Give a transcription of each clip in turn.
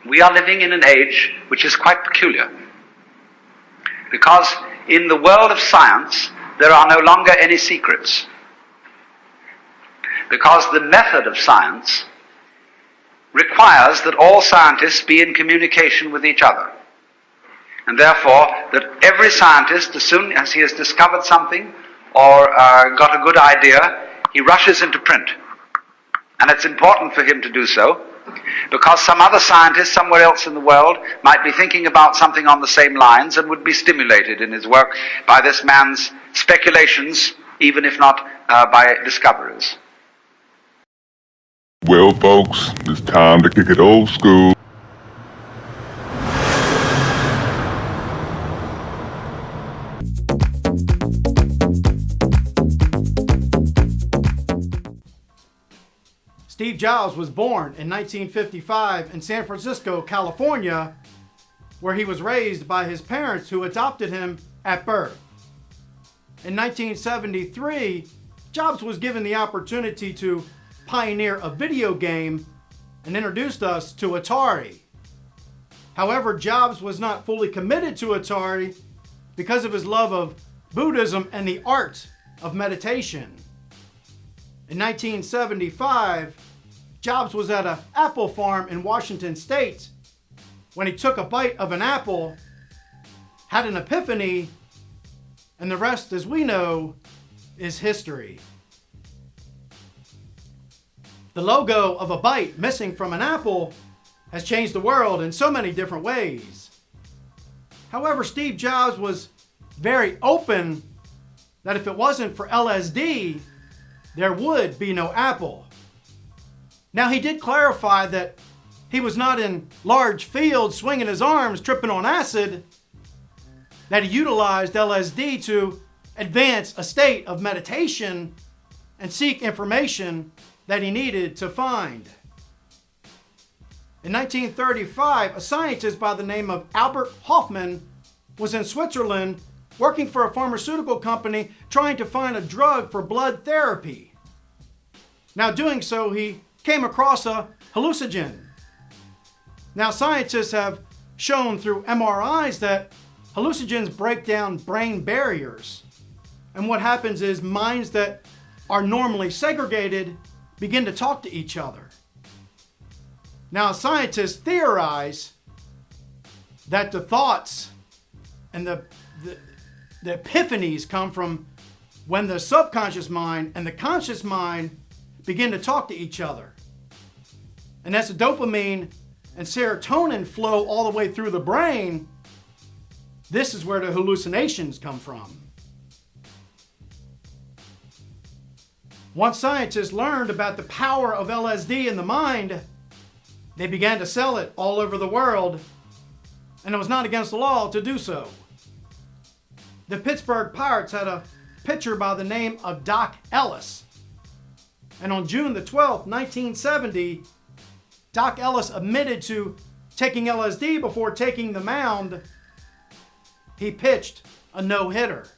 We are living in an age which is quite peculiar, because in the world of science there are no longer any secrets, because the method of science requires that all scientists be in communication with each other, and therefore that every scientist, as soon as he has discovered something or got a good idea, he rushes into print. And it's important for him to do so, because some other scientist somewhere else in the world might be thinking about something on the same lines and would be stimulated in his work by this man's speculations, even if not by discoveries. Well, folks, it's time to kick it old school. Steve Jobs was born in 1955 in San Francisco, California, where he was raised by his parents who adopted him at birth. In 1973, Jobs was given the opportunity to pioneer a video game and introduced us to Atari. However, Jobs was not fully committed to Atari because of his love of Buddhism and the art of meditation. In 1975, Jobs was at an apple farm in Washington State when he took a bite of an apple, had an epiphany, and the rest, as we know, is history. The logo of a bite missing from an apple has changed the world in so many different ways. However, Steve Jobs was very open that if it wasn't for LSD, there would be no Apple. Now, he did clarify that he was not in large fields swinging his arms, tripping on acid, that he utilized LSD to advance a state of meditation and seek information that he needed to find. In 1935, a scientist by the name of Albert Hofmann was in Switzerland working for a pharmaceutical company trying to find a drug for blood therapy. Now, doing so, he came across a hallucinogen. Now, scientists have shown through MRIs that hallucinogens break down brain barriers. And what happens is minds that are normally segregated begin to talk to each other. Now, scientists theorize that the thoughts and the epiphanies come from when the subconscious mind and the conscious mind begin to talk to each other. And as the dopamine and serotonin flow all the way through the brain, this is where the hallucinations come from. Once scientists learned about the power of LSD in the mind, they began to sell it all over the world, and it was not against the law to do so. The Pittsburgh Pirates had a pitcher by the name of Doc Ellis. And on June the 12th, 1970, Doc Ellis admitted to taking LSD before taking the mound. He pitched a no-hitter.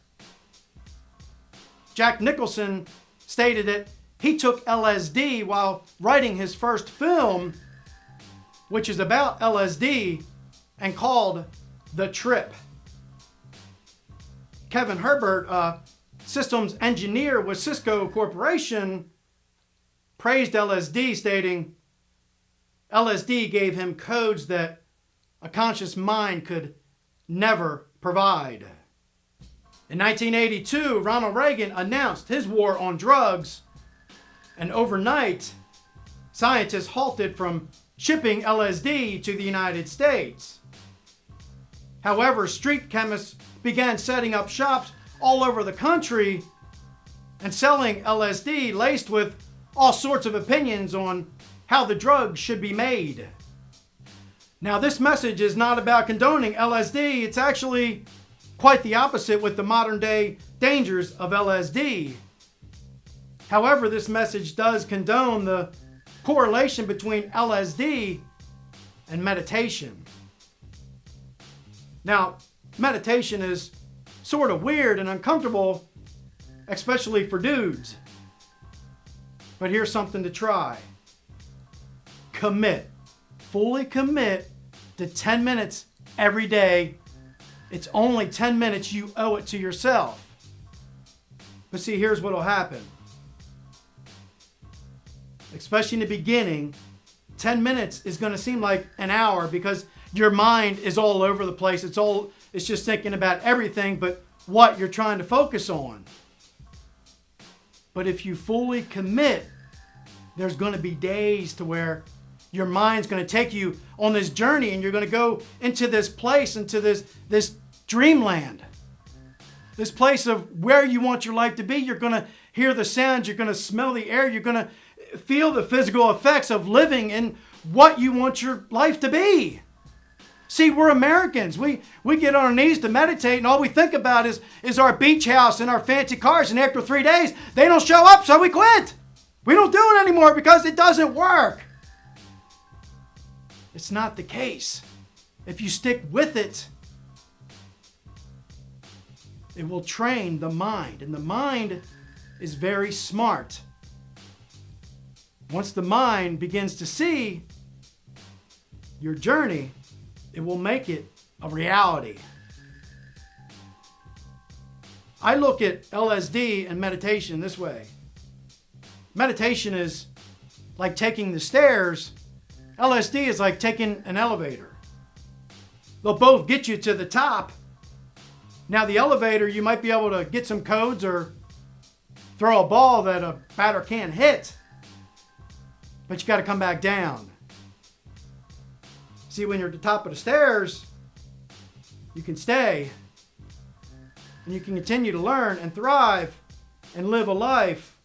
Jack Nicholson stated that he took LSD while writing his first film, which is about LSD and called The Trip. Kevin Herbert, a systems engineer with Cisco Corporation, praised LSD, stating, LSD gave him codes that a conscious mind could never provide. In 1982, Ronald Reagan announced his war on drugs, and overnight, scientists halted from shipping LSD to the United States. However, street chemists began setting up shops all over the country and selling LSD laced with all sorts of opinions on how the drug should be made. Now, this message is not about condoning LSD. It's actually quite the opposite with the modern day dangers of LSD. However, this message does condone the correlation between LSD and meditation. Now, meditation is sort of weird and uncomfortable, especially for dudes. But here's something to try. Commit. Fully commit to 10 minutes every day. It's only 10 minutes. You owe it to yourself. But see, here's what will happen. Especially in the beginning, 10 minutes is going to seem like an hour because your mind is all over the place. It's just thinking about everything but what you're trying to focus on. But if you fully commit, there's going to be days to where your mind's going to take you on this journey and you're going to go into this place, into this dreamland. This place of where you want your life to be. You're going to hear the sounds. You're going to smell the air. You're going to feel the physical effects of living in what you want your life to be. See, we're Americans. We get on our knees to meditate and all we think about is our beach house and our fancy cars. And after 3 days, they don't show up, so we quit. We don't do it anymore because it doesn't work. It's not the case. If you stick with it, it will train the mind. And the mind is very smart. Once the mind begins to see your journey, it will make it a reality. I look at LSD and meditation this way. Meditation is like taking the stairs. LSD is like taking an elevator. They'll both get you to the top. Now the elevator, you might be able to get some codes or throw a ball that a batter can't hit. But you got to come back down. See, when you're at the top of the stairs, you can stay and you can continue to learn and thrive and live a life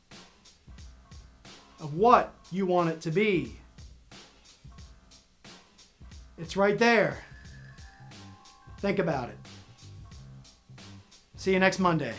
of what you want it to be. It's right there. Think about it. See you next Monday.